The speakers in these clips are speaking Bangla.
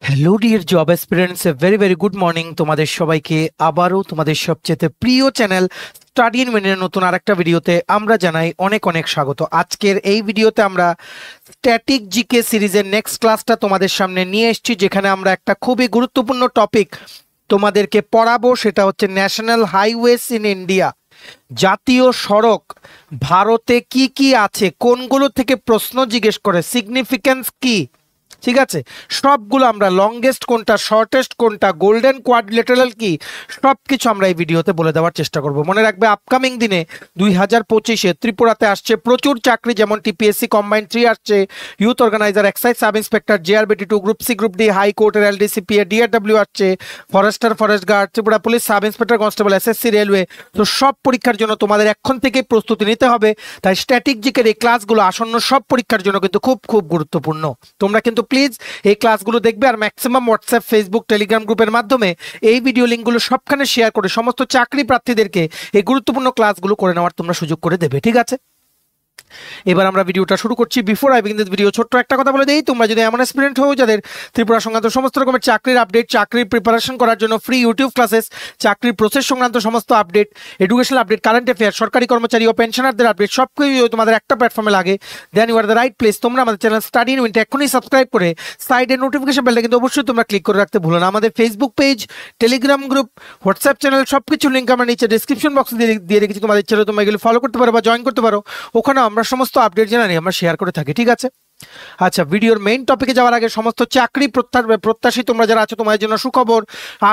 Hello dear job aspirants, a very very good morning তোমাদের সবাইকে। আবারও তোমাদের সবচেয়ে প্রিয় চ্যানেল স্টাডি ইন মিনিটের নতুন আরেকটা ভিডিওতে আমরা জানাই অনেক অনেক স্বাগত। আজকের এই ভিডিওতে আমরা স্ট্যাটিক জিকে সিরিজের নেক্সট ক্লাসটা তোমাদের সামনে নিয়ে এসেছি, যেখানে আমরা একটা খুবই গুরুত্বপূর্ণ টপিক তোমাদেরকে পড়াবো। সেটা হচ্ছে ন্যাশনাল হাইওয়েজ ইন ইন্ডিয়া। জাতীয় সড়ক ভারতে কি কি আছে, কোনগুলো থেকে প্রশ্ন জিজ্ঞেস করে, সিগনিফিক্যান্স কি, ঠিক আছে, সবগুলো আমরা, লংগেস্ট কোনটা, শর্টেস্ট কোনটা, গোল্ডেন কোয়াড্রিলেটারাল কি, সব কিছু আমরা এই ভিডিওতে বলে দেওয়ার চেষ্টা করব। মনে রাখবে আপকামিং দিনে 2025-এ ত্রিপুরাতে আসছে প্রচুর চাকরি, যেমন টিপিএসসি কম্বাইন্ড 3 আসছে, youth organiser, excise sub inspector, GRBT 2, group C, group D, হাইকোর্টের এলডিসিপিএ, ডিআরডব্লিউ আসছে, forester, forest guard, Tripura police, sub inspector, constable, SSC, railway. তো সব পরীক্ষার জন্য তোমাদের এখন থেকে প্রস্তুতি নিতে হবে। তাই স্ট্যাটিক জিকের এই ক্লাসগুলো আসন্ন সব পরীক্ষার জন্য কিন্তু খুব খুব গুরুত্বপূর্ণ। তোমরা কিন্তু প্লিজ এই ক্লাসগুলো দেখবে, আর ম্যাক্সিমাম হোয়াটসঅ্যাপ, ফেসবুক, টেলিগ্রাম গ্রুপের মাধ্যমে এই ভিডিও লিঙ্কগুলো সবখানে শেয়ার করে সমস্ত চাকরি প্রার্থীদেরকে এই গুরুত্বপূর্ণ ক্লাসগুলো করে নেওয়ার তোমরা সুযোগ করে দেবে, ঠিক আছে? এবার আমরা ভিডিওটা শুরু করছি। Before I begin this video, ছোট্ট একটা কথা বলে দেই, তোমরা যদি এমন স্টুডেন্ট হও যাদের ত্রিপুরা সংক্রান্ত সমস্ত রকমের চাকরির আপডেট, চাকরির প্রিপারেশন করার জন্য ফ্রি ইউটিউব ক্লাসেস, চাকরির প্রসেস সংক্রান্ত সমস্ত update, educational update, current affair, সরকারি কর্মচারী ও পেনশনারদের আপডেট, সব কিছু তোমাদের একটা প্ল্যাটফর্মে লাগে, then you are the right place. তোমরা আমাদের চ্যানেল স্টাডি ইন মিনিট এখনই সাবস্ক্রাইব করে সাইডে নোটিফিকেশন বেলটা কিন্তু অবশ্যই তোমরা ক্লিক করে রাখতে ভুলো না। আমাদের Facebook page, Telegram group, WhatsApp channel, সব কিছু লিঙ্ক আমরা নিচে ডিসক্রিপশন বক্সে দিয়ে রেখেছি। তোমাদের ইচ্ছে হলে তোমরা এগুলো ফলো করতে পারো বা জয়েন করতে পারো, ওখানে আমরা সমস্ত আপডেট জানাই, আমরা শেয়ার করে থাকি, ঠিক আছে? আচ্ছা, ভিডিওর মেইন টপিকে যাওয়ার আগে সমস্ত চাকরি প্রত্যাশী তোমরা যারা আছো, তোমাদের জন্য সুখবর,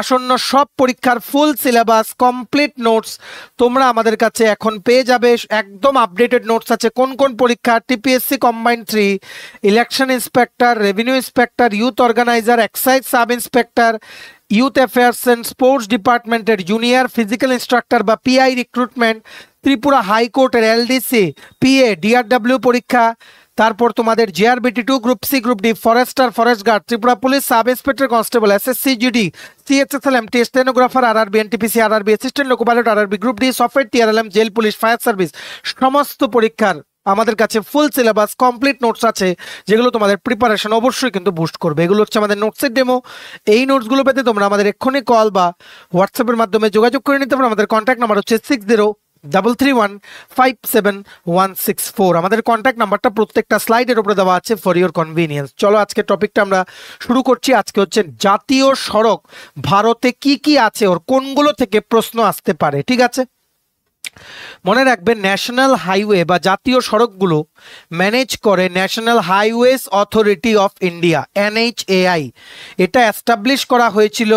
আসন্ন সব পরীক্ষার ফুল সিলেবাস, কমপ্লিট নোটস তোমরা আমাদের কাছে এখন পেয়ে যাবে। একদম আপডেটেড নোটস আছে, কোন কোন পরীক্ষা, TPSC combined 3, election inspector, revenue inspector, youth organiser, excise sub inspector, youth affairs and sports ডিপার্টমেন্টের জুনিয়র ফিজিক্যাল ইনস্ট্রাক্টর বা পিআই রিক্রুটমেন্ট, ত্রিপুরা হাইকোর্টের এলডিসি, পিএ, ডিআরডব্লিউ পরীক্ষা, তারপর তোমাদের GRBT 2, group C, group D, forester, forest guard, Tripura police, sub inspector, constable, SSC, GD, CHSL, MT, stenographer, RRB, NTPC, RRB, assistant loco pilot, RRB, group D, software, TRLM, jail police, fire service, সমস্ত পরীক্ষার আমাদের কাছে ফুল সিলেবাস, কমপ্লিট নোটস আছে, যেগুলো তোমাদের প্রিপারেশন অবশ্যই কিন্তু বুস্ট করবে। এগুলো হচ্ছে আমাদের নোটসের ডেমো। এই নোটসগুলো পেতে তোমরা আমাদের এক্ষুনি কল বা হোয়াটসঅ্যাপের মাধ্যমে যোগাযোগ করে নিতে পারো। আমাদের কন্ট্যাক্ট নাম্বার হচ্ছে 6033157164। আমাদের কন্ট্যাক্ট নাম্বারটা প্রত্যেকটা স্লাইডের উপরে দেওয়া আছে ফর ইওর কনভিনিয়েন্স। চলো আজকে টপিকটা আমরা শুরু করছি। আজকে হচ্ছে জাতীয় সড়ক ভারতে কি কি আছে, ওর কোনগুলো থেকে প্রশ্ন আসতে পারে, ঠিক আছে? মনে রাখবেন, ন্যাশনাল হাইওয়ে বা জাতীয় সড়কগুলো ম্যানেজ করে national highways authority of India, NHAI। এটা এস্টাবলিশ করা হয়েছিল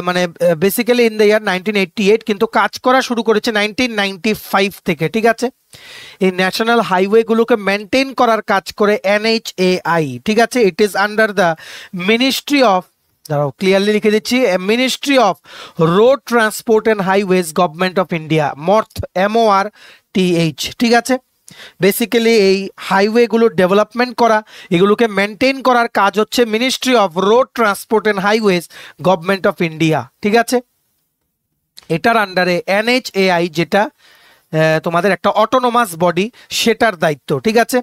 মানে বেসিক্যালি ইন দ্য ইয়ার 1988, কিন্তু কাজ করা শুরু করেছে 1995 থেকে, ঠিক আছে? এই ন্যাশনাল হাইওয়েগুলোকে মেনটেন করার কাজ করে NHAI, ঠিক আছে? It is under the ministry of, দাঁড়াও ক্লিয়ারলি লিখে দিচ্ছি, ministry of road transport and highways, government of India, MORTH, MORTH, ঠিক আছে? বেসিক্যালি এই হাইওয়েগুলো ডেভেলপমেন্ট করা, এগুলোকে মেনটেন করার কাজ হচ্ছে ministry of road transport and highways, government of India, ঠিক আছে? এটার আন্ডারে NHAI, যেটা তোমাদের একটা অটোনোমাস বডি, সেটার দায়িত্ব, ঠিক আছে?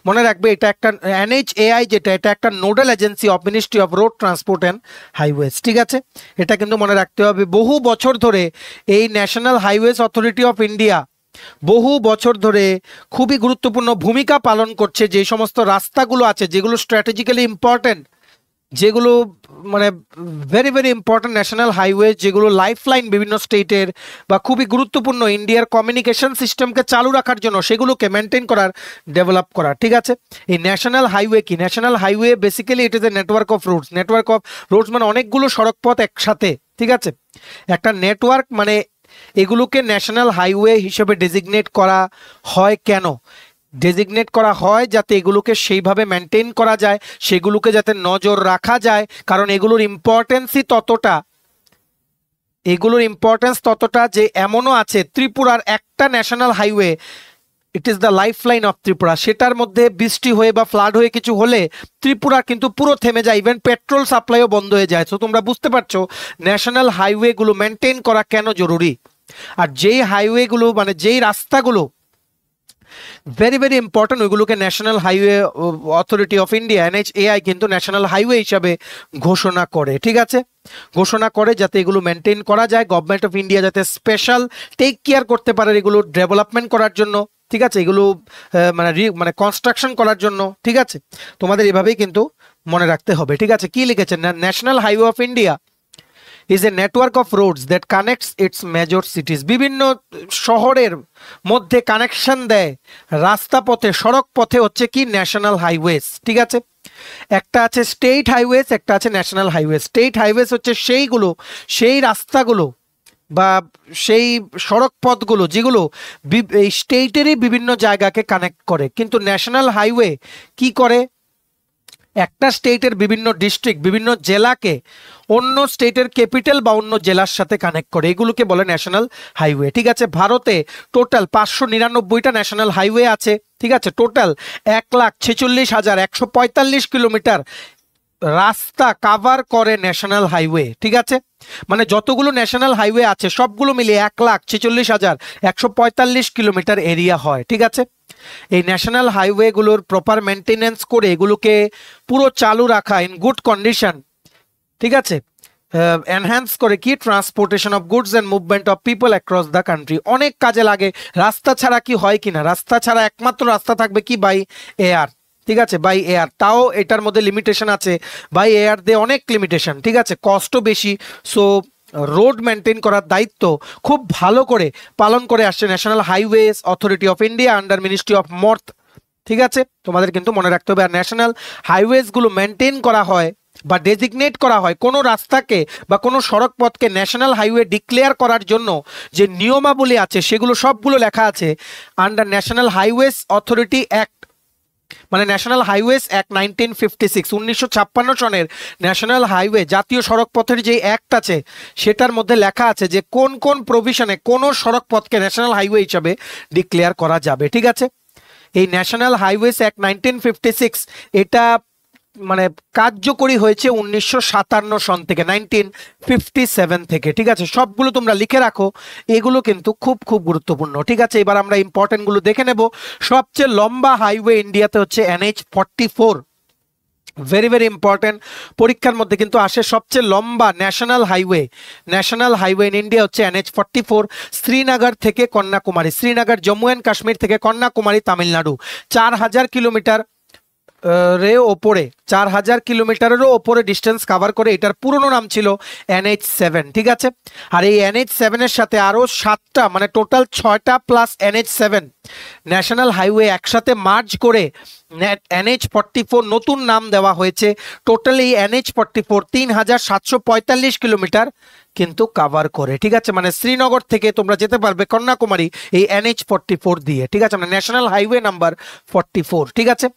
মনে রাখবে, এটা একটা NHAI, যেটা এটা একটা nodal agency of ministry of road transport and highways, ঠিক আছে? এটা কিন্তু মনে রাখতে হবে। বহু বছর ধরে এই national highways authority of India বহু বছর ধরে খুবই গুরুত্বপূর্ণ ভূমিকা পালন করছে। যে সমস্ত রাস্তাগুলো আছে, যেগুলো স্ট্র্যাটেজিক্যালি ইম্পর্টেন্ট, যেগুলো মানে very very important national highway, যেগুলো লাইফ লাইন বিভিন্ন স্টেটের বা খুবই গুরুত্বপূর্ণ ইন্ডিয়ার কমিউনিকেশন সিস্টেমকে চালু রাখার জন্য, সেগুলোকে মেনটেন করার, ডেভেলপ করা, ঠিক আছে? এই ন্যাশনাল হাইওয়ে কি? National highway basically it is a network of roads. Network of roads মানে অনেকগুলো সড়ক পথ একসাথে, ঠিক আছে? একটা নেটওয়ার্ক, মানে এগুলোকে ন্যাশনাল হাইওয়ে হিসেবে ডেজিগনেট করা হয়। কেন ডেজিগনেট করা হয়? যাতে এগুলোকে সেইভাবে মেনটেন করা যায়, সেগুলোকে যাতে নজর রাখা যায়, কারণ এগুলোর ইম্পর্টেন্স ততটা যে এমনও আছে, ত্রিপুরার একটা national highway, it is the life line of Tripura. সেটার মধ্যে বৃষ্টি হয়ে বা ফ্লাড হয়ে কিছু হলে ত্রিপুরা কিন্তু পুরো থেমে যায়, ইভেন পেট্রোল সাপ্লাইও বন্ধ হয়ে যায়। তো তোমরা বুঝতে পারছো ন্যাশনাল হাইওয়েগুলো মেনটেন করা কেন জরুরি। আর যেই হাইওয়েগুলো, মানে যেই রাস্তাগুলো ভেরি ভেরি ইম্পর্টেন্ট, ওইগুলোকে national highway authority of India NHAI কিন্তু ন্যাশনাল হাইওয়ে হিসাবে ঘোষণা করে, ঠিক আছে, ঘোষণা করে যাতে এগুলো মেনটেন করা যায়, গভর্নমেন্ট অফ ইন্ডিয়া যাতে স্পেশাল টেক কেয়ার করতে পারে এগুলো ডেভেলপমেন্ট করার জন্য, ঠিক আছে, এগুলো মানে কনস্ট্রাকশন করার জন্য, ঠিক আছে, তোমাদের এভাবেই কিন্তু মনে রাখতে হবে, ঠিক আছে। কি লিখেছেন, national highway of India is a network of roads that connects its major cities, বিভিন্ন শহরের মধ্যে কানেকশন দেয় রাস্তা পথে, সড়ক পথে হচ্ছে কি ন্যাশনাল হাইওয়েজ, ঠিক আছে। একটা আছে স্টেট হাইওয়েজ, একটা আছে ন্যাশনাল হাইওয়েজ। স্টেট হাইওয়েজ হচ্ছে সেইগুলো, সেই রাস্তাগুলো বা সেই সড়ক পথগুলো যেগুলো এই স্টেটেরই বিভিন্ন জায়গাকে কানেক্ট করে, কিন্তু ন্যাশনাল হাইওয়ে কি করে, একটা স্টেটের বিভিন্ন ডিস্ট্রিক্ট, বিভিন্ন জেলাকে অন্য স্টেটের ক্যাপিটাল বা অন্য জেলার সাথে কানেক্ট করে, এগুলোকে বলে ন্যাশনাল হাইওয়ে, ঠিক আছে। ভারতে টোটাল 599টা ন্যাশনাল হাইওয়ে আছে, ঠিক আছে। টোটাল 1,46,145 কিলোমিটার রাস্তা কাভার করে ন্যাশনাল হাইওয়ে, ঠিক আছে। মানে যতগুলো ন্যাশনাল হাইওয়ে আছে সবগুলো মিলিয়ে 1,46,145 কিলোমিটার এরিয়া হয়, ঠিক আছে। এই ন্যাশনাল হাইওয়েগুলোর প্রপার মেনটেনেন্স করে এগুলোকে পুরো চালু রাখা ইন গুড কন্ডিশন, ঠিক আছে, এনহ্যান্স করে কি transportation of goods and movement of people across the country, অনেক কাজে লাগে। রাস্তা ছাড়া কি হয় কিনা, রাস্তা ছাড়া একমাত্র রাস্তা থাকবে কি বাই এয়ার, ঠিক আছে, বাই এয়ার, তাও এটার মধ্যে লিমিটেশন আছে, বাই এয়ার দিয়ে অনেক লিমিটেশন, ঠিক আছে, কষ্টও বেশি। সো রোড মেনটেন করার দায়িত্ব খুব ভালো করে পালন করে আসছে national highways authority of India under ministry of MORTH, ঠিক আছে। তোমাদের কিন্তু মনে রাখতে হবে। আর ন্যাশনাল হাইওয়েজগুলো মেনটেন করা হয় বা ডেজিগনেট করা হয় কোনো রাস্তাকে বা কোনো সড়ক পথকে ন্যাশনাল হাইওয়ে ডিক্লেয়ার করার জন্য যে নিয়মাবলী আছে সেগুলো সবগুলো লেখা আছে under national highways authority act, মানে ন্যাশনাল হাইওয়েজ অ্যাক্ট 1956, 1956 সনের ন্যাশনাল হাইওয়ে জাতীয় সড়ক পথের যে অ্যাক্ট আছে সেটার মধ্যে লেখা আছে যে কোন কোন প্রভিশনে কোন সড়ক পথকে ন্যাশনাল হাইওয়ে হিসাবে ডিক্লেয়ার করা যাবে, ঠিক আছে। এই ন্যাশনাল হাইওয়েজ অ্যাক্ট 1956 এটা মানে কার্যকরী হয়েছে 1957 সন থেকে, 1957 থেকে, ঠিক আছে। সবগুলো তোমরা লিখে রাখো, এগুলো কিন্তু খুব খুব গুরুত্বপূর্ণ, ঠিক আছে। এবার আমরা ইম্পর্টেন্ট গুলো দেখে নেব। সবচেয়ে লম্বা হাইওয়ে ইন্ডিয়াতে হচ্ছে NH44, ভেরি ভেরি ইম্পর্টেন্ট, পরীক্ষার মধ্যে কিন্তু আসে। সবচেয়ে লম্বা ন্যাশনাল হাইওয়ে ইন ইন্ডিয়া হচ্ছে NH44, শ্রীনগর থেকে কন্যাকুমারী, শ্রীনগর জম্মু অ্যান্ড কাশ্মীর থেকে কন্যাকুমারী তামিলনাড়ু, 4000 কিলোমিটার ওপরে, 4000 কিলোমিটারেরও ওপরে ডিস্টেন্স কাভার করে। এটার পুরনো নাম ছিল NH7, ঠিক আছে। আর এই NH7 এর সাথে আরো 7টা মানে টোটাল 6টা প্লাস NH7 ন্যাশনাল হাইওয়ে একসাথে মার্জ করে NH44 নতুন নাম দেওয়া হয়েছে। টোটাল এই NH44 3745 কিলোমিটার কিন্তু কাভার করে, ঠিক আছে। মানে শ্রীনগর থেকে তোমরা যেতে পারবে কন্যাকুমারী এই NH44 দিয়ে, ঠিক আছে, মানে ন্যাশনাল হাইওয়ে নাম্বার 44, ঠিক আছে।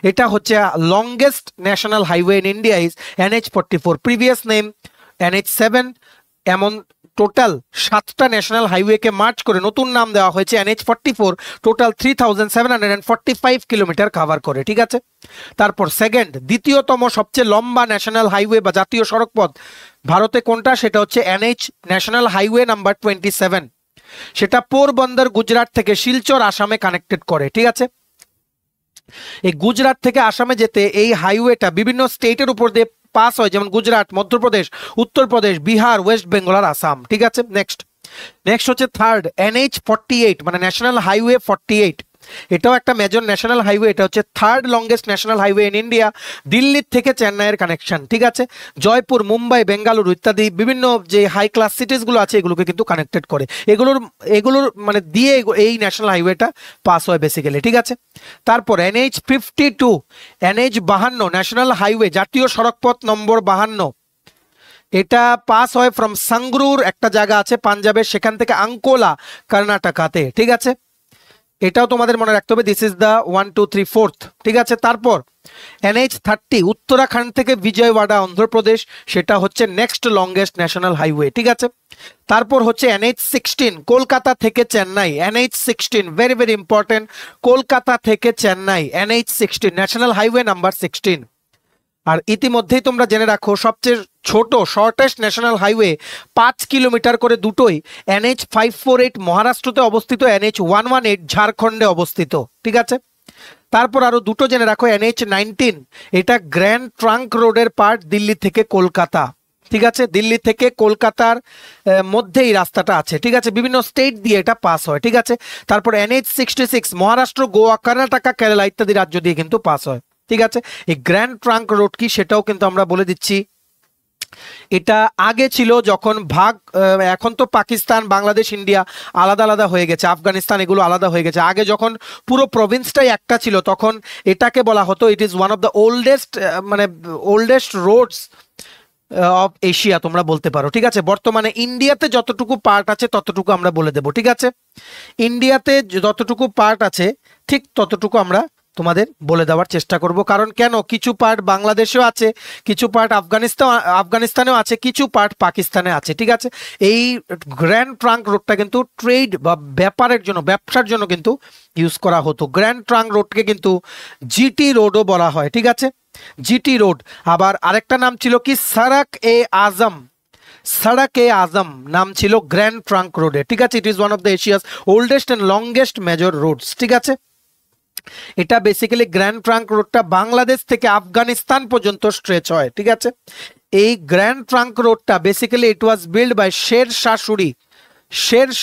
এটা হচ্ছে longest national highway in India is NH44, previous name NH7। এমন টোটাল 7টা ন্যাশনাল হাইওয়েকে মার্চ করে নতুন নাম দেওয়া হয়েছে NH44, টোটাল 3745 কিলোমিটার কাভার করে, ঠিক আছে। তারপর সেকেন্ড, দ্বিতীয়তম সবচেয়ে লম্বা ন্যাশনাল হাইওয়ে বা জাতীয় সড়ক পথ ভারতে কোনটা, সেটা হচ্ছে NH ন্যাশনাল হাইওয়ে নাম্বার 27, সেটা পোরবন্দর গুজরাট থেকে শিলচর আসামে কানেক্টেড করে, ঠিক আছে। এই গুজরাট থেকে আসামে যেতে এই হাইওয়েটা বিভিন্ন স্টেটের উপর দিয়ে পাস হয়, যেমন গুজরাট, মধ্যপ্রদেশ, উত্তরপ্রদেশ, বিহার, ওয়েস্ট বেঙ্গল আর আসাম, ঠিক আছে। নেক্সট হচ্ছে থার্ড NH48, মানে ন্যাশনাল হাইওয়ে 48, এটাও একটা মেজর ন্যাশনাল হাইওয়ে। এটা হচ্ছে third longest national highway in India, দিল্লির থেকে চেন্নাইয়ের কানেকশন, ঠিক আছে। জয়পুর, মুম্বাই, বেঙ্গালুরু ইত্যাদি বিভিন্ন যে হাই ক্লাস সিটিস গুলো আছে এগুলোকে কিন্তু কানেক্টেড করে, এগুলোর মানে দিয়ে এই ন্যাশনাল হাইওয়েটা পাস হয় বেসিক্যালি, ঠিক আছে। তারপর NH52, NH52 ন্যাশনাল হাইওয়ে জাতীয় সড়ক পথ নম্বর 52, এটা পাস হয় ফ্রম সাংগ্রুর, একটা জায়গা আছে পাঞ্জাবের, সেখান থেকে আঙ্কোলা কর্ণাটকাতে, ঠিক আছে। এটাও তোমাদের মনে রাখতে হবে, দিস ইজ দ্য 1 2 3 4th, ঠিক আছে। তারপর NH30 উত্তরাখণ্ড থেকে বিজয়ওয়াড়া অন্ধ্রপ্রদেশ, সেটা হচ্ছে নেক্সট লংগেস্ট ন্যাশনাল হাইওয়ে, ঠিক আছে। তারপর হচ্ছে NH16 কলকাতা থেকে Chennai, NH16 very very important, Kolkata থেকে Chennai NH16 national highway number 16। আর ইতিমধ্যেই তোমরা জেনে রাখো সবচেয়ে ছোট শর্টেস্ট ন্যাশনাল হাইওয়ে 5 কিলোমিটার করে দুটোই, NH548 মহারাষ্ট্রতে অবস্থিত, NH118 ঝাড়খণ্ডে অবস্থিত। ঠিক আছে, তারপর আরো দুটো জেনে রাখো, NH19 এটা গ্র্যান্ড ট্রাঙ্ক রোডের পার্ট, দিল্লি থেকে কলকাতা। ঠিক আছে, দিল্লি থেকে কলকাতার মধ্যে এই রাস্তাটা আছে। ঠিক আছে, বিভিন্ন স্টেট দিয়ে এটা পাস হয়। ঠিক আছে, তারপর NH66 মহারাষ্ট্র, গোয়া, কর্ণাটকা, কেরালা ইত্যাদি রাজ্য দিয়ে কিন্তু পাস হয়। ঠিক আছে, এই গ্র্যান্ড ট্রাঙ্ক রোড কি সেটাও কিন্তু আমরা বলে দিচ্ছি। এটা আগে ছিল যখন ভাগ, এখন তো পাকিস্তান, বাংলাদেশ, ইন্ডিয়া আলাদা আলাদা হয়ে গেছে, আফগানিস্তান এগুলো আলাদা হয়ে গেছে। আগে যখন পুরো প্রভিন্সটাই একটা ছিল তখন এটাকে বলা হতো ইট is one of the oldest Rhodes of Asia তোমরা বলতে পারো। ঠিক আছে, বর্তমানে ইন্ডিয়াতে যতটুকু পার্ট আছে ততটুকু আমরা বলে দেব। ঠিক আছে, ইন্ডিয়াতে যতটুকু পার্ট আছে ঠিক ততটুকু আমরা তোমাদের বলে দেওয়ার চেষ্টা করব। কারণ কেন, কিছু পার্ট বাংলাদেশেও আছে, কিছু পার্ট আফগানিস্তানেও আছে, কিছু পার্ট পাকিস্তানে আছে। ঠিক আছে, এই গ্র্যান্ড ট্রাঙ্ক রোডটা কিন্তু ট্রেড বা ব্যাপারের জন্য, ব্যবসার জন্য কিন্তু ইউজ করা হতো। গ্র্যান্ড ট্রাঙ্ক রোডকে কিন্তু জিটি রোডও বলা হয়। ঠিক আছে, জিটি রোড। আবার আরেকটা নাম ছিল কি, সড়ক-এ-আজম নাম ছিল গ্র্যান্ড ট্রাঙ্ক রোডে। ঠিক আছে, it is one of the Asia's oldest and longest major roads. ঠিক আছে, এটা বেসিক্যালি গ্র্যান্ড ট্রাঙ্ক রোডটা বাংলাদেশ থেকে আফগানিস্তান পর্যন্ত স্ট্রেচ হয়। ঠিক আছে, এই গ্র্যান্ড ট্রাঙ্ক রোডটা basically it was build by Sher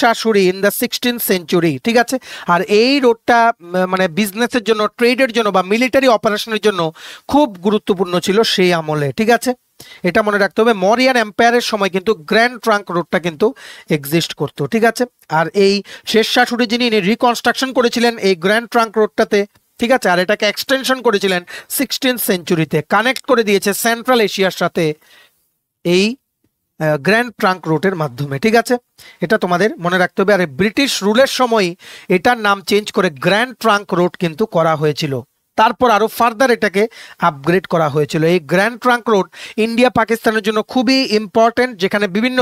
Shah Suri in the 16th century. ঠিক আছে, আর এই রোডটা মানে বিজনেসের জন্য, ট্রেডের জন্য বা মিলিটারি অপারেশনের জন্য খুব গুরুত্বপূর্ণ ছিল সেই আমলে। ঠিক আছে, এটা মনে রাখতে হবে। মরিয়ান এম্পায়ারের সময় কিন্তু গ্র্যান্ড ট্রাঙ্ক রোডটা কিন্তু এক্সিস্ট করতো। ঠিক আছে, আর এই শের শাহ সুরি যিনি রিকনস্ট্রাকশন করেছিলেন এই গ্র্যান্ড ট্রাঙ্ক রোডটাতে। ঠিক আছে, আর এটাকে এক্সটেনশন করেছিলেন 16th সেঞ্চুরিতে, কানেক্ট করে দিয়েছে সেন্ট্রাল এশিয়ার সাথে এই গ্র্যান্ড ট্রাঙ্ক রোডের মাধ্যমে। ঠিক আছে, এটা তোমাদের মনে রাখতে হবে। আর ব্রিটিশ রুলের সময় এটার নাম চেঞ্জ করে গ্র্যান্ড ট্রাঙ্ক রোড কিন্তু করা হয়েছিল। তারপর আরো ফার্দার এটাকে আপগ্রেড করা হয়েছিল। এই গ্র্যান্ড ট্রাঙ্ক রোড ইন্ডিয়া পাকিস্তানের জন্য খুবই ইম্পর্টেন্ট, যেখানে বিভিন্ন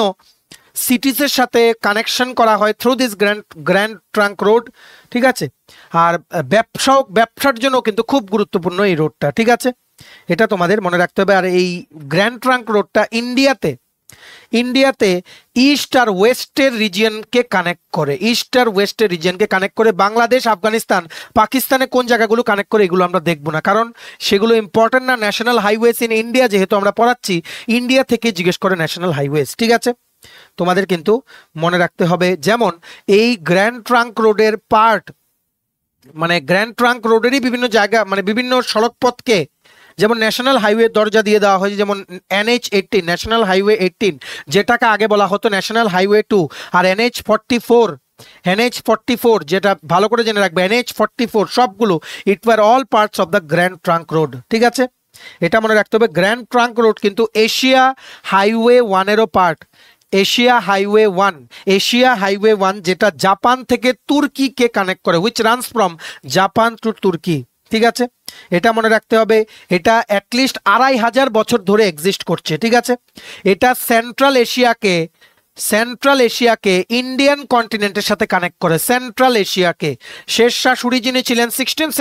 সিটিজের সাথে কানেকশন করা হয় through this grand Trunk Road. ঠিক আছে, আর ব্যবসার জন্য কিন্তু খুব গুরুত্বপূর্ণ এই রোডটা। ঠিক আছে, এটা তোমাদের মনে রাখতে হবে। আর এই গ্র্যান্ড ট্রাঙ্ক রোডটা ইন্ডিয়াতে ইস্ট আর ওয়েস্টের রিজিয়নকে কানেক্ট করে, বাংলাদেশ, আফগানিস্তান, পাকিস্তানে কোন জায়গাগুলো কানেক্ট করে এগুলো আমরা দেখবো না, কারণ সেগুলো ইম্পর্টেন্ট না। ন্যাশনাল হাইওয়েজ ইন ইন্ডিয়া যেহেতু আমরা পড়াচ্ছি, ইন্ডিয়া থেকে জিজ্ঞেস করে ন্যাশনাল হাইওয়েজ। ঠিক আছে, তোমাদের কিন্তু মনে রাখতে হবে। যেমন এই গ্র্যান্ড ট্রাঙ্ক রোডের পার্ট, মানে গ্র্যান্ড ট্রাঙ্ক রোডেরই বিভিন্ন জায়গা, মানে বিভিন্ন সড়ক পথকে যেমন ন্যাশনাল হাইওয়ে দরজা দিয়ে দেওয়া হয়েছে, যেমন NH18 ন্যাশনাল হাইওয়ে 18, যেটাকে আগে বলা হতো ন্যাশনাল হাইওয়ে 2, আর NH44 যেটা ভালো করে জেনে রাখবে, NH44 সবগুলো it were all parts of the Grand Trunk Road. ঠিক আছে, এটা মনে রাখতে হবে। গ্র্যান্ড ট্রাঙ্ক রোড কিন্তু এশিয়া হাইওয়ে 1-এরও পার্ট। এশিয়া হাইওয়ে 1 যেটা জাপান থেকে তুর্কিকে কানেক্ট করে, which runs from Japan to Turkey. ঠিক আছে, এটা মনে রাখতে হবে। এটা অ্যাটলিস্ট 2500 বছর ধরে এক্সিস্ট করছে। ঠিক আছে, এটা সেন্ট্রাল এশিয়াকে ইন্ডিয়ান কন্টিনেন্টের সাথে কানেক্ট করে। সেন্ট্রাল এশিয়াকে শের শাহ সুরি যিনি ছিলেন 16th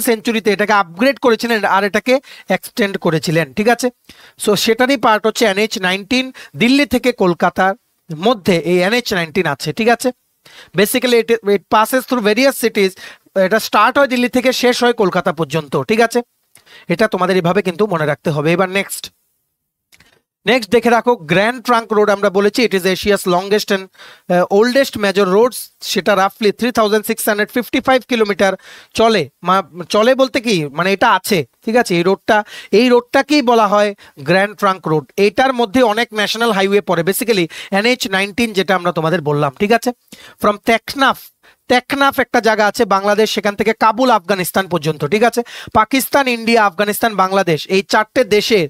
সেঞ্চুরিতে এটাকে আপগ্রেড করেছিলেন আর এটাকে এক্সটেন্ড করেছিলেন। ঠিক আছে, সো সেটারই পার্ট হচ্ছে NH19। দিল্লি থেকে কলকাতার মধ্যে এই NH19 আছে। ঠিক আছে, বেসিক্যালি ইট পাসেস থ্রু ভেরিয়াস সিটিজ। এটা স্টার্ট হয় দিল্লি থেকে, শেষ হয় কলকাতা পর্যন্ত। ঠিক আছে, এটা তোমাদের এইভাবে কিন্তু মনে রাখতে হবে। এবার নেক্সট দেখে রাখো, গ্র্যান্ড ট্রাঙ্ক রোড আমরা বলেছি it is Asia's longest and oldest major roads. সেটা রাফলি 3655 কিলোমিটার চলে বলতে কি মানে এটা আছে। ঠিক আছে, এই রোডটাকেই বলা হয় গ্র্যান্ড ট্রাঙ্ক রোড। এটার মধ্যে অনেক ন্যাশনাল হাইওয়ে পড়ে, বেসিক্যালি NH19 যেটা আমরা তোমাদের বললাম। ঠিক আছে, ফ্রম টেকনাফ একটা জায়গা আছে বাংলাদেশ, সেখান থেকে কাবুল আফগানিস্তান পর্যন্ত। ঠিক আছে, পাকিস্তান, ইন্ডিয়া, আফগানিস্তান, বাংলাদেশ এই 4টে দেশের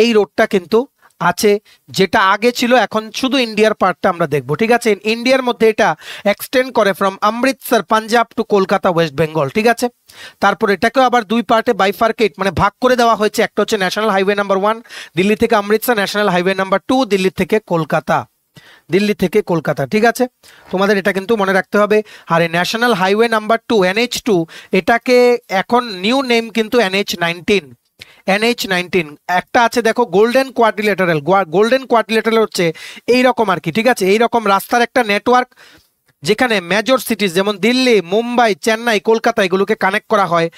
এই রোডটা কিন্তু আছে, যেটা আগে ছিল, এখন শুধু ইন্ডিয়ার পার্টটা আমরা দেখবো। ঠিক আছে, ইন্ডিয়ার মধ্যে এটা এক্সটেন্ড করে ফ্রম অমৃতসর পাঞ্জাব টু কলকাতা ওয়েস্ট বেঙ্গল। ঠিক আছে, তারপর এটাকেও আবার দুই পার্টে বাইফার্কেট মানে ভাগ করে দেওয়া হয়েছে। একটা হচ্ছে ন্যাশনাল হাইওয়ে নাম্বার 1 দিল্লি থেকে Amritsar, national highway number 2 Delhi থেকে কলকাতা। দিল্লি থেকে কলকাতা, ঠিক আছে, তোমাদের এটা কিন্তু মনে রাখতে হবে। আর এই ন্যাশনাল হাইওয়ে নাম্বার 2 NH2 এটাকে এখন নিউ নেম কিন্তু NH19। NH19 একটা আছে দেখো গোল্ডেন কোয়াড্রিলেটারাল। গোল্ডেন কোয়াড্রিলেটারাল হচ্ছে এইরকম আর কি, ঠিক আছে, এইরকম রাস্তার একটা নেটওয়ার্ক যেখানে মেজর সিটিজ যেমন দিল্লি, মুম্বাই, চেন্নাই, কলকাতা এগুলোকে কানেক্ট করা হয়।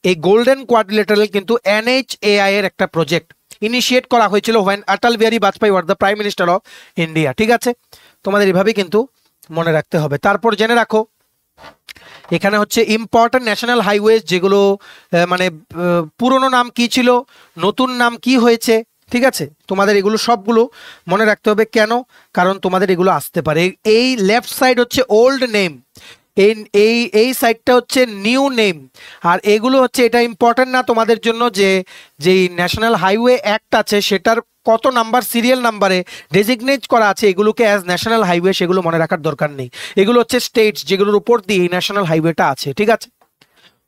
এই গোল্ডেন কোয়াড্রিলেটারাল কিন্তু NHAI এর একটা প্রজেক্ট ইনিশিয়েট করা হয়েছিল when Atal Bihari Vajpayee was the prime minister of India, ঠিক আছে, তোমাদের এভাবেই কিন্তু মনে রাখতে হবে। তারপর জেনে রাখো এখানে হচ্ছে ইম্পর্টেন্ট ন্যাশনাল হাইওয়েজ যেগুলো মানে পুরনো নাম কি ছিল, নতুন নাম কি হয়েছে, ঠিক আছে, তোমাদের এগুলো সবগুলো মনে রাখতে হবে। কেন? কারণ তোমাদের এগুলো আসতে পারে। এই লেফট সাইড হচ্ছে ওল্ড নেম, এই এই এই সাইডটা হচ্ছে নিউ নেম। আর এগুলো হচ্ছে এটা ইম্পর্টেন্ট না তোমাদের জন্য যে যেই ন্যাশনাল হাইওয়ে অ্যাক্ট আছে সেটার কত নাম্বার সিরিয়াল নাম্বারে ডেজিগনেট করা আছে এগুলোকে অ্যাজ ন্যাশনাল হাইওয়ে, সেগুলো মনে রাখার দরকার নেই। এগুলো হচ্ছে স্টেটস যেগুলোর উপর দিয়ে এই ন্যাশনাল হাইওয়েটা আছে, ঠিক আছে।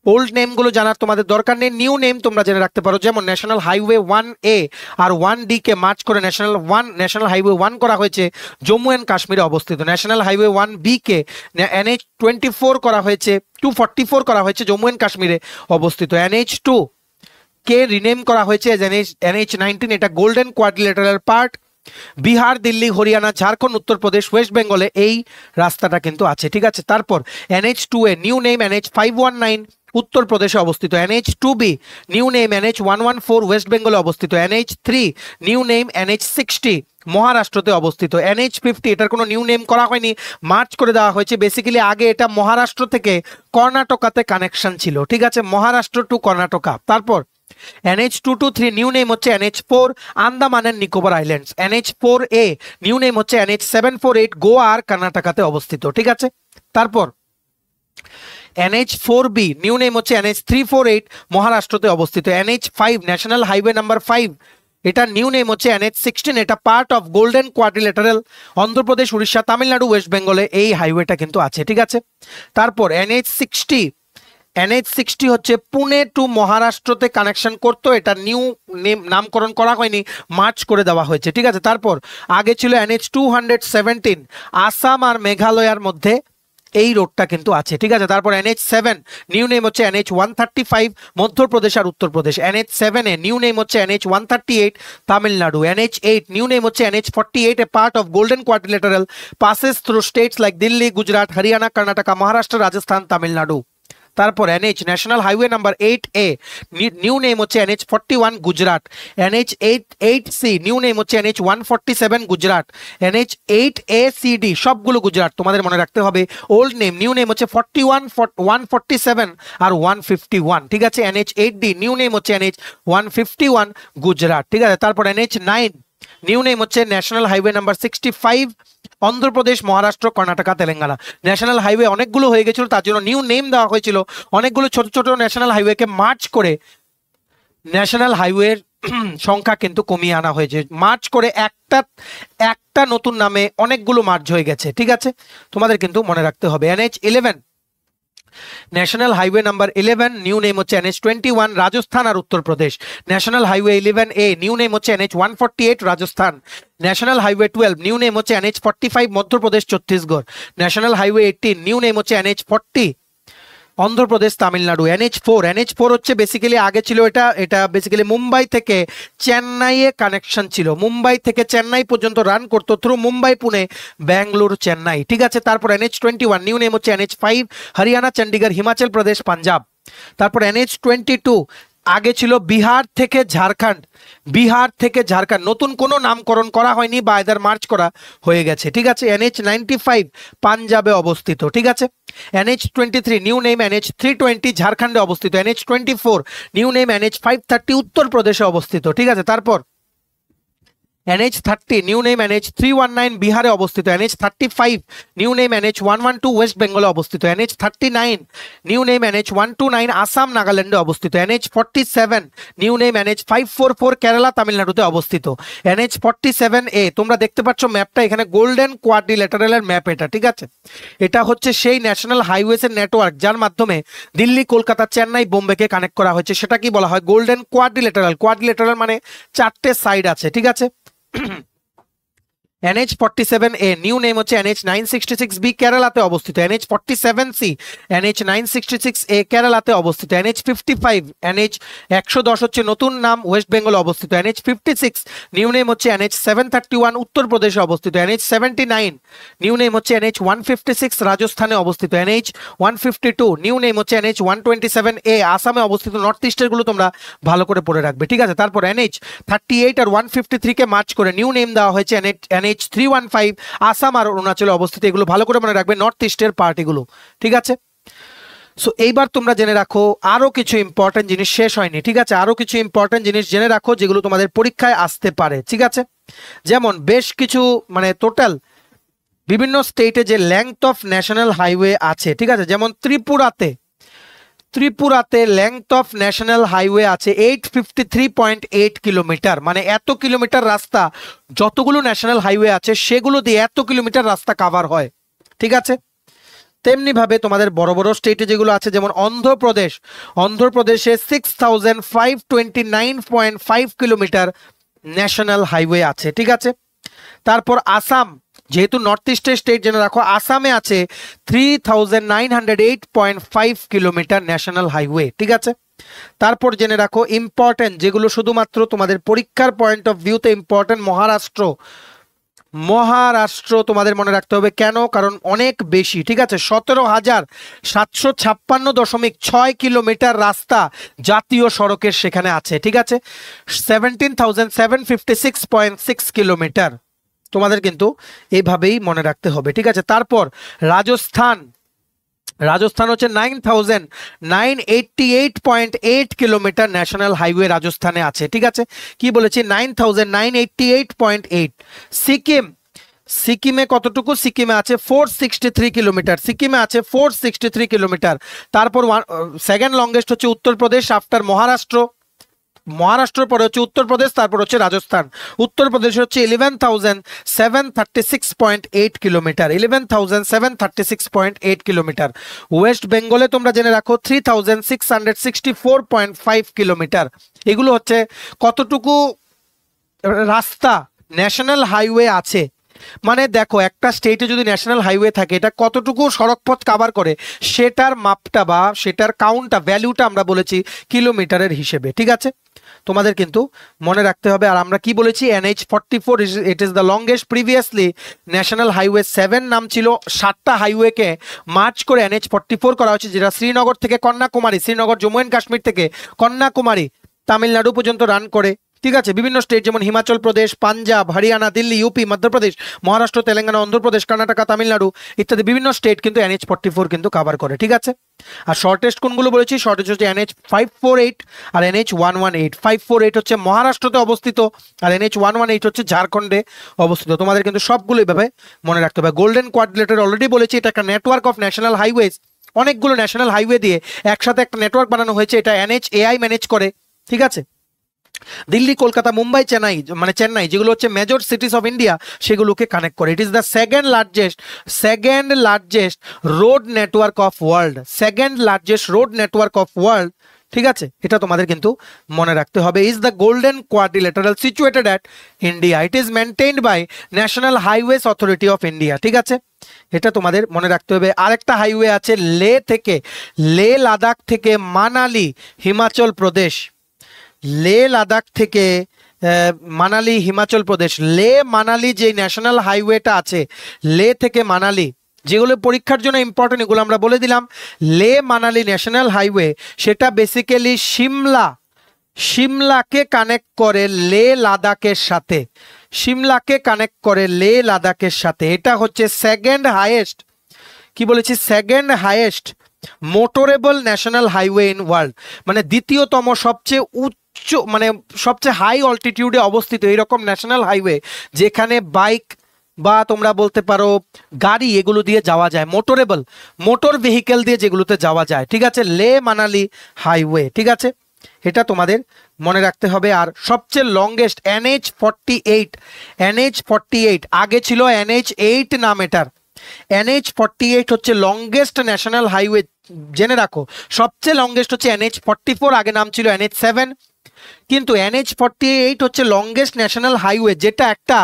ওল্ড নেমগুলো জানার তোমাদের দরকার নেই, নিউ নেম তোমরা জেনে রাখতে পারো। যেমন ন্যাশনাল হাইওয়ে 1A আর 1D কে মার্চ করে ন্যাশনাল হাইওয়ে 1 করা হয়েছে জম্মু অ্যান্ড কাশ্মীরে অবস্থিত। ন্যাশনাল হাইওয়ে 1B কে NH24 করা হয়েছে 244 করা হয়েছে জম্মু অ্যান্ড কাশ্মীরে অবস্থিত। NH2 কে রিনেম করা হয়েছে NH19, এটা golden quadrilateral part. Bihar, Delhi, Haryana, Jharkhand, Uttar Pradesh, West বেঙ্গলে এই রাস্তাটা কিন্তু আছে, ঠিক আছে। তারপর NH2A নিউ নেম NH519 উত্তরপ্রদেশে অবস্থিত। NH2B new name NH114 West বেঙ্গলে অবস্থিত। NH3 নিউ নেম NH60 মহারাষ্ট্রতে অবস্থিত। NH50 এটার কোনো নিউ নেম করা হয়নি, মার্চ করে দেওয়া হয়েছে। বেসিক্যালি আগে এটা মহারাষ্ট্র থেকে কর্ণাটকাতে কানেকশন ছিল, ঠিক আছে, মহারাষ্ট্র টু কর্ণাটকা। তারপর NH223 নিউ নেম হচ্ছে NH4 Andaman and Nicobar islands. NH4A new name হচ্ছে NH748 গোয়া আর কর্ণাটকাতে অবস্থিত, ঠিক আছে। তারপর NH4B নিউ নেম হচ্ছে NH348 মহারাষ্ট্রতে অবস্থিত। NH5 ন্যাশনাল হাইওয়ে নাম্বার 5 এটা নিউ নেম হচ্ছে NH16, এটা part of golden quadrilateral. Andhra Pradesh, Orissa, Tamil Nadu, West বেঙ্গলে এই হাইওয়েটা কিন্তু আছে, ঠিক আছে। তারপর NH60 হচ্ছে পুনে টু মহারাষ্ট্রতে কানেকশন করতো, এটা নিউ নেম নামকরণ করা হয়নি, মার্চ করে দেওয়া হয়েছে, ঠিক আছে। তারপর আগে ছিল NH217 আসাম আর মেঘালয়ার মধ্যে এই রোডটা কিন্তু আছে, ঠিক আছে। তারপর NH7 নিউ নেম হচ্ছে NH135 মধ্যপ্রদেশ আর উত্তরপ্রদেশ। NH7A নিউ নেম হচ্ছে NH138 Tamil Nadu. NH8 new name হচ্ছে NH48 A part of golden quadrilateral passes through states like Delhi, Gujarat, Haryana, Karnataka, Maharashtra, Rajasthan, Tamil Nadu. তারপর NH national highway number 8A new name হচ্ছে NH41 Gujarat. NH8C new name হচ্ছে NH147 গুজরাট। NH8ACD সবগুলো গুজরাট, তোমাদের মনে রাখতে হবে। ওল্ড নেম নিউ নেম হচ্ছে 41 147 আর 151, ঠিক আছে। NH8D নিউ নেম হচ্ছে NH151 গুজরাট, ঠিক আছে। তারপর NH9 নিউ নেম হচ্ছে national highway number 65 Andhra Pradesh, Maharashtra, Karnataka, Telangana. National highway অনেকগুলো হয়ে গেছিল, তার জন্য নিউ নেম দেওয়া হয়েছিল। অনেকগুলো ছোট ছোট ন্যাশনাল হাইওয়েকে মার্চ করে ন্যাশনাল হাইওয়ের সংখ্যা কিন্তু কমিয়ে আনা হয়েছে। মার্চ করে একটা নতুন নামে অনেকগুলো মার্চ হয়ে গেছে, ঠিক আছে, তোমাদের কিন্তু মনে রাখতে হবে। NH11 national highway number 11 new name হচ্ছে NH21 রাজস্থান আর Uttar Pradesh. National highway 11A new name হচ্ছে NH148 Rajasthan. National highway 12 new name হচ্ছে NH45 Madhya Pradesh, Chhattisgarh. National highway 18 new name হচ্ছে NH40 অন্ধ্রপ্রদেশ, তামিলনাড়ু। NH4 হচ্ছে বেসিক্যালি আগে ছিল এটা বেসিক্যালি মুম্বাই থেকে চেন্নাইয়ে কানেকশন ছিল, মুম্বাই থেকে চেন্নাই পর্যন্ত রান করতো থ্রু মুম্বাই, পুনে, ব্যাঙ্গালোর, চেন্নাই, ঠিক আছে। তারপর NH21 নিউ নেম হচ্ছে NH5 হরিয়ানা, চণ্ডীগড়, হিমাচল প্রদেশ, পাঞ্জাব। তারপর NH22 আগে ছিল বিহার থেকে ঝাড়খণ্ড, নতুন কোনো নামকরণ করা হয়নি বা এদের মার্চ করা হয়ে গেছে, ঠিক আছে। NH95 পাঞ্জাবে অবস্থিত, ঠিক আছে। NH23 নিউ নেম NH320 ঝাড়খণ্ডে অবস্থিত। NH24 নিউ নেম NH530 উত্তরপ্রদেশে অবস্থিত, ঠিক আছে। তারপর NH30 নিউ নেম NH319 বিহারে অবস্থিত। NH35 new name NH112 West বেঙ্গলে অবস্থিত। NH39 new name NH129 Assam, নাগাল্যান্ডে অবস্থিত। NH47 new name NH544 Kerala, তামিলনাড়ুতে অবস্থিত। NH47A তোমরা দেখতে পাচ্ছ ম্যাপটা, এখানে গোল্ডেন কোয়াড্রিলেটারালের ম্যাপ এটা, ঠিক আছে। এটা হচ্ছে সেই ন্যাশনাল হাইওয়েসের নেটওয়ার্ক যার মাধ্যমে দিল্লি, কলকাতা, চেন্নাই, বোম্বেকে কানেক্ট করা হয়েছে। সেটা কি বলা হয়? Golden quadrilateral. কোয়াড্রিলেটারাল মানে চারটে সাইড আছে, ঠিক আছে। NH47A নিউ নেম হচ্ছে NH966B কেরালাতে অবস্থিত, NH47C NH966A কেরালাতে অবস্থিত, NH55 NH110 হচ্ছে নতুন নাম ওয়েস্ট বেঙ্গলে অবস্থিত, NH56 নিউ নেম হচ্ছে NH731 উত্তরপ্রদেশে অবস্থিত, NH79 নিউ নেম হচ্ছে NH156 রাজস্থানে অবস্থিত, NH152 নিউ নেম হচ্ছে NH127A আসামে অবস্থিত। নর্থ ইস্টের গুলো তোমরা ভালো করে পড়ে রাখবে, ঠিক আছে। তারপর NH38 আর 153 কে মার্চ করে নিউ নেম দেওয়া হয়েছে NH315 আসাম আর অরুণাচলে অবস্থিত। এগুলো ভালো করে মনে রাখবে, নর্থ ইস্টের পার্টিগুলো, ঠিক আছে। সো এইবার তোমরা জেনে রাখো আরো কিছু ইম্পর্টেন্ট জিনিস, শেষ হয়নি, ঠিক আছে। আরো কিছু ইম্পর্টেন্ট জিনিস জেনে রাখো যেগুলো তোমাদের পরীক্ষায় আসতে পারে, ঠিক আছে। যেমন বেশ কিছু মানে টোটাল বিভিন্ন স্টেটে যে লেংথ অফ ন্যাশনাল হাইওয়ে আছে, ঠিক আছে। যেমন ত্রিপুরাতে লেংথ অফ ন্যাশনাল হাইওয়ে আছে 853.8 কিলোমিটার, মানে এত কিলোমিটার রাস্তা, যতগুলো ন্যাশনাল হাইওয়ে আছে সেগুলো দিয়ে এত কিলোমিটার রাস্তা কভার হয়, ঠিক আছে। তেমনি ভাবে তোমাদের বড় বড় স্টেটে যেগুলো আছে, যেমন অন্ধ্রপ্রদেশে 6529.5 কিলোমিটার ন্যাশনাল হাইওয়ে আছে, ঠিক আছে। তারপর আসাম, যেহেতু নর্থ ইস্টের স্টেট জেনে রাখো, আসামে আছে 3908.5 কিলোমিটার ন্যাশনাল হাইওয়ে, ঠিক আছে। তারপর জেনে রাখো ইম্পর্টেন্ট যেগুলো শুধুমাত্র তোমাদের পরীক্ষার পয়েন্ট অফ ভিউতে ইম্পর্টেন্ট, মহারাষ্ট্র তোমাদের মনে রাখতে হবে। কেন? কারণ অনেক বেশি, ঠিক আছে। 17,756.6 কিলোমিটার রাস্তা জাতীয় সড়কের সেখানে আছে, ঠিক আছে। 17,756.6 কিলোমিটার তোমাদের কিন্তু এইভাবেই মনে রাখতে হবে, ঠিক আছে। তারপর রাজস্থান হচ্ছে 9,988.8 কিলোমিটার ন্যাশনাল হাইওয়ে রাজস্থানে আছে, ঠিক আছে। কি বলেছি? 9,988.8। সিকিমে কতটুকু? সিকিমে আছে 463 কিলোমিটার, তারপর সেকেন্ড লংগেস্ট হচ্ছে উত্তরপ্রদেশ আফটার মহারাষ্ট্র পরে হচ্ছে উত্তরপ্রদেশ, তারপর হচ্ছে রাজস্থান। উত্তরপ্রদেশ হচ্ছে 11,736.8 কিলোমিটার, 11,736.8 কিলোমিটার। ওয়েস্ট বেঙ্গলে তোমরা জেনে রাখো 3,664.5 কিলোমিটার। এগুলো হচ্ছে কতটুকু রাস্তা ন্যাশনাল হাইওয়ে আছে। মানে দেখো, একটা স্টেটে যদি ন্যাশনাল হাইওয়ে থাকে, এটা কতটুকু সড়ক পথ কভার করে সেটার মাপটা বা সেটার কাউন্টটা, ভ্যালুটা আমরা বলেছি কিলোমিটারের হিসেবে, ঠিক আছে। তোমাদের কিন্তু মনে রাখতে হবে। আর আমরা কি বলেছি? NH44 it is the longest. Previously national highway 7 নাম ছিল, 7টা হাইওয়েকে মার্চ করে NH44 করা হয়েছে, যেটা শ্রীনগর থেকে কন্যাকুমারী, শ্রীনগর জম্মু অ্যান্ড কাশ্মীর থেকে কন্যাকুমারী তামিলনাড়ু পর্যন্ত রান করে, ঠিক আছে। বিভিন্ন স্টেট যেমন হিমাচল প্রদেশ, পাঞ্জাব, হরিয়ানা, দিল্লি, ইউপি, মধ্যপ্রদেশ, মহারাষ্ট্র, তেলেঙ্গানা, অন্ধ্রপ্রদেশ, কর্ণাটক, তামিলনাড়ু ইত্যাদি বিভিন্ন স্টেট কিন্তু NH44 কিন্তু কভার করে, ঠিক আছে। আর শর্টেস্ট কোনগুলো বলেছি? শর্টেস্ট হচ্ছে NH548 আর NH118। 548 হচ্ছে মহারাষ্ট্রতে অবস্থিত আর NH118 হচ্ছে ঝাড়খণ্ডে অবস্থিত। তোমাদের কিন্তু সবগুলো এইভাবে মনে রাখতে হবে। গোল্ডেন কোয়াড্রিলেটার অলরেডি বলেছি, এটা একটা নেটওয়ার্ক অফ ন্যাশনাল হাইওয়েজ, অনেকগুলো ন্যাশনাল হাইওয়ে দিয়ে একসাথে একটা নেটওয়ার্ক বানানো হয়েছে। এটা NHAI ম্যানেজ করে, ঠিক আছে। দিল্লি, কলকাতা, মুম্বাই, চেন্নাই যেগুলো হচ্ছে মেজর সিটিজ অফ ইন্ডিয়া, সেগুলোকে কানেক্ট করে। It is the second largest road network of world, ঠিক আছে। এটা তোমাদের কিন্তু মনে রাখতে হবে। Is the golden quadrilateral situated at India. It is maintained by national highways authority of India, ঠিক আছে। এটা তোমাদের মনে রাখতে হবে। আরেকটা হাইওয়ে আছে লে লাদাখ থেকে মানালি, হিমাচল প্রদেশ। লে মানালি যে ন্যাশনাল হাইওয়েটা আছে, লে থেকে মানালি, যেগুলো পরীক্ষার জন্য ইম্পর্টেন্ট, এগুলো আমরা বলে দিলাম। লে মানালি ন্যাশনাল হাইওয়ে, সেটা বেসিক্যালি সিমলাকে কানেক্ট করে লে লাদাখের সাথে। এটা হচ্ছে second highest motorable national highway in world, মানে দ্বিতীয়তম সবচেয়ে মানে সবচেয়ে হাই অল্টিটিউডে অবস্থিত এইরকম ন্যাশনাল হাইওয়ে, যেখানে বাইক বা তোমরা বলতে পারো গাড়ি, এগুলো দিয়ে যাওয়া যায়, মোটর ভেহিকেল দিয়ে যেগুলোতে যাওয়া যায়, ঠিক আছে। লে মানালি হাইওয়ে, ঠিক আছে। এটা তোমাদের মনে রাখতে হবে। আর সবচেয়ে লংগেস্ট NH48, আগে ছিল NH8 নাম এটার। NH48 হচ্ছে লংগেস্ট ন্যাশনাল হাইওয়ে, জেনে রাখো। সবচেয়ে লংগেস্ট হচ্ছে NH44, আগে নাম ছিল NH7, কিন্তু NH48 হচ্ছে লংগেস্ট ন্যাশনাল হাইওয়ে, যেটা একটা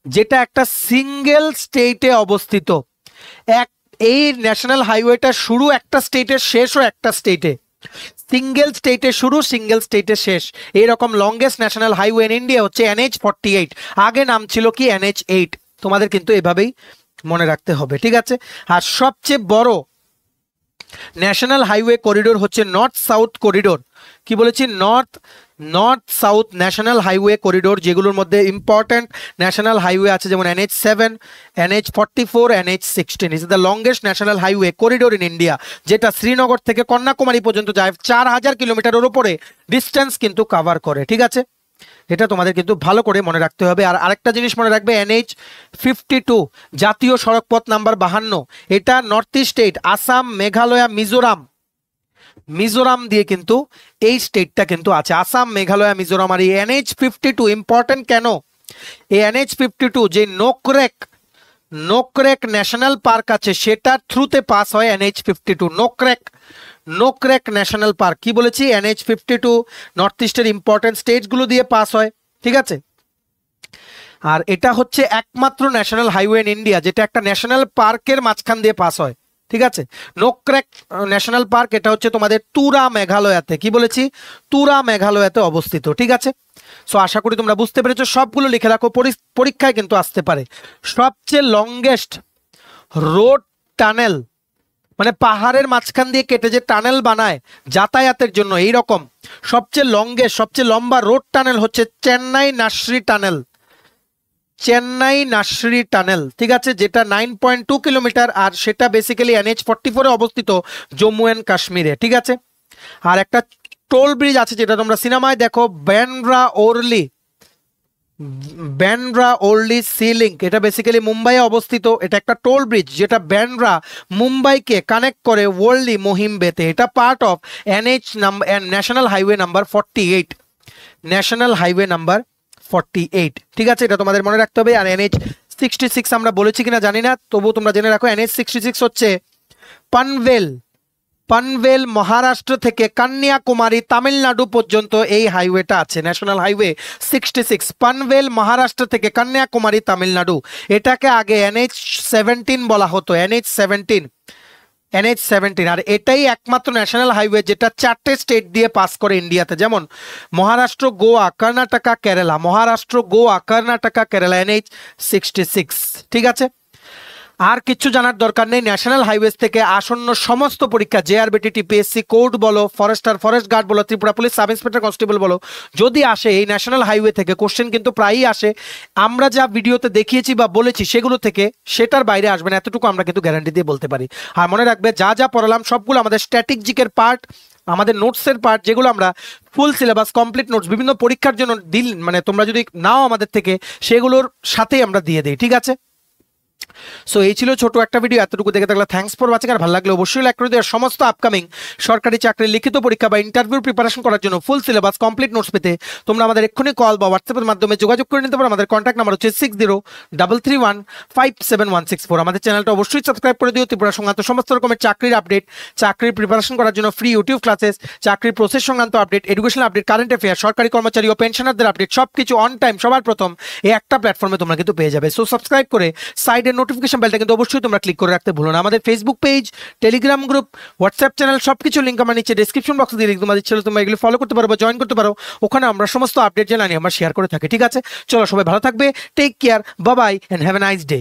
যেটা একটা সিঙ্গেল স্টেটে অবস্থিত। এই ন্যাশনাল হাইওয়েটা শুরু একটা স্টেটে, শেষও একটা স্টেটে। সিঙ্গেল স্টেটে শুরু, সিঙ্গেল স্টেটে শেষ। এইরকম longest national highway in India হচ্ছে NH48। আগে নাম ছিল কি NH8। তোমাদের কিন্তু এভাবেই মনে রাখতে হবে, ঠিক আছে। আর সবচেয়ে বড় ন্যাশনাল হাইওয়ে করিডোর হচ্ছে নর্থ সাউথ করিডোর। কি বলেছি? North south national highway corridor, যেগুলোর মধ্যে ইম্পর্ট্যান্ট ন্যাশনাল হাইওয়ে আছে যেমন NH7, NH44, NH16 is the longest national highway corridor in India, যেটা শ্রীনগর থেকে কন্যাকুমারী পর্যন্ত যায়। 4000 কিলোমিটারের উপরে ডিস্টেন্স কিন্তু কভার করে, ঠিক আছে। এটা তোমাদের কিন্তু ভালো করে মনে রাখতে হবে। আর আরেকটা জিনিস মনে রাখবে, NH52 জাতীয় সড়ক পথ নাম্বার 52। এটা north east state Assam, Meghalaya, Mizoram দিয়ে কিন্তু এই স্টেটটা কিন্তু আছে, আসাম, মেঘালয়, মিজোরাম। আর এই NH52 ইম্পর্টেন্ট কেন? এই NH52 যে নোকরেক ন্যাশনাল পার্ক আছে সেটার থ্রুতে পাস হয় NH52। নোকরেক ন্যাশনাল পার্ক, কি বলেছি? NH52 নর্থ ইস্টের ইম্পর্টেন্ট স্টেটসগুলো দিয়ে পাস হয়, ঠিক আছে। আর এটা হচ্ছে একমাত্র ন্যাশনাল হাইওয়ে ইন ইন্ডিয়া যেটা একটা ন্যাশনাল পার্কের মাঝখান দিয়ে পাস হয়, ঠিক আছে। নোকরেক ন্যাশনাল পার্ক এটা হচ্ছে তোমাদের তুরা মেঘালয়াতে, কি বলেছি? তুরা মেঘালয়াতে অবস্থিত, ঠিক আছে। সো আশা করি তোমরা বুঝতে পেরেছো, সবগুলো লিখে রাখো, পরীক্ষায় কিন্তু আসতে পারে। সবচেয়ে লংগেস্ট রোড টানেল, মানে পাহাড়ের মাঝখান দিয়ে কেটে যে টানেল বানায় যাতায়াতের জন্য, এই রকম সবচেয়ে লম্বা রোড টানেল হচ্ছে চেন্নাই নাসরি টানেল, ঠিক আছে, যেটা 9.2 কিলোমিটার। আর সেটা বেসিক্যালি NH44 এ অবস্থিত, জম্মু অ্যান্ড কাশ্মীরে, ঠিক আছে। আর একটা টোল ব্রিজ আছে যেটা তোমরা সিনেমায় দেখো, ব্যান্ড্রা ওরলি সি লিঙ্ক। এটা বেসিক্যালি মুম্বাইয়ে অবস্থিত। এটা একটা টোল ব্রিজ যেটা ব্যান্ড্রা মুম্বাইকে কানেক্ট করে ওরলি মহিমবেতে। এটা part of national highway number 48, ঠিক আছে। এটা তোমাদের মনে রাখতে হবে। আর NH66 আমরা বলেছি কিনা জানি না, তবুও তোমরা জেনে রাখো, NH66 হচ্ছে পনভেল মহারাষ্ট্র থেকে কন্যাকুমারী তামিলনাড়ু পর্যন্ত এই হাইওয়েটা আছে, ন্যাশনাল হাইওয়ে 66, পনভেল মহারাষ্ট্র থেকে কন্যাকুমারী তামিলনাড়ু। এটাকে আগে NH17 বলা হতো, NH17। আর এটাই একমাত্র ন্যাশনাল হাইওয়ে যেটা 4টে স্টেট দিয়ে পাস করে ইন্ডিয়াতে, যেমন মহারাষ্ট্র, গোয়া, কর্ণাটকা, কেরালা, NH66, ঠিক আছে। আর কিছু জানার দরকার নেই। ন্যাশনাল হাইওয়েজ থেকে আসন্ন সমস্ত পরীক্ষা, JRBT, TPSC, কোর্ট বলো, ফরেস্ট গার্ড বলো, Tripura police sub inspector constable বলো, যদি আসে এই ন্যাশনাল হাইওয়ে থেকে কোশ্চেন কিন্তু প্রায়ই আসে। আমরা যা ভিডিওতে দেখিয়েছি বা বলেছি সেগুলো থেকে সেটার বাইরে আসবে না, এতটুকু আমরা কিন্তু গ্যারান্টি দিয়ে বলতে পারি। আর মনে রাখবে, যা পড়ালাম সবগুলো আমাদের স্ট্র্যাটেজিকের পার্ট, আমাদের নোটসের পার্ট, যেগুলো আমরা ফুল সিলেবাস কমপ্লিট নোটস বিভিন্ন পরীক্ষার জন্য মানে তোমরা যদি নাও আমাদের থেকে, সেগুলোর সাথেই আমরা দিয়ে দিই, ঠিক আছে। সো এই ছিল ছোট একটা ভিডিও, এতটুকু দেখে থাকলে থ্যাঙ্কস ফর ওয়াচিং। আর ভালো লাগলে অবশ্যই লাইক করে দিও। সমস্ত আপকামিং সরকারি চাকরির লিখিত পরীক্ষা বা ইন্টারভিউর প্রিপারেশন করার জন্য ফুল সিলেবাস কমপ্লিট নোটস পেতে তোমরা আমাদের এক্ষুনি কল বা হোয়াটসঅ্যাপের মাধ্যমে যোগাযোগ করে নিতে পারো। আমাদের কন্ট্যাক্ট নাম্বার হচ্ছে 6033157164। আমাদের চ্যানেলটা অবশ্যই সাবস্ক্রাইব করে দিও। ত্রিপুরা সংক্রান্ত সমস্ত রকমের চাকরির আপডেট, চাকরির প্রিপারেশন করার জন্য ফ্রি ইউটিউব ক্লাসেস, চাকরির প্রসেস সংক্রান্ত update, educational update, current affair, সরকারি কর্মচারী ও পেনশনারদের আপডেট, সবকিছু অন টাইম সবার প্রথম এই একটা প্ল্যাটফর্মে তোমরা কিন্তু পেয়ে যাবে। সো সাবস্ক্রাইব করে সাইডের নোটিফিকেশন বেলটা কিন্তু অবশ্যই তোমরা ক্লিক করে রাখতে ভুলো না। আমাদের Facebook page, Telegram group, WhatsApp channel, সবকিছু লিঙ্ক আমার নিচে ডেসক্রিপশন বক্সে দিয়ে তোমাদের ছিল, তোমরা এগুলো ফলো করতে পারো বা জয়েন করতে পারো। ওখানে আমরা সমস্ত আপডেট জানানি আমরা শেয়ার করে থাকি, ঠিক আছে। চলো সবাই ভালো থাকবে, take care, bye bye and have a nice day.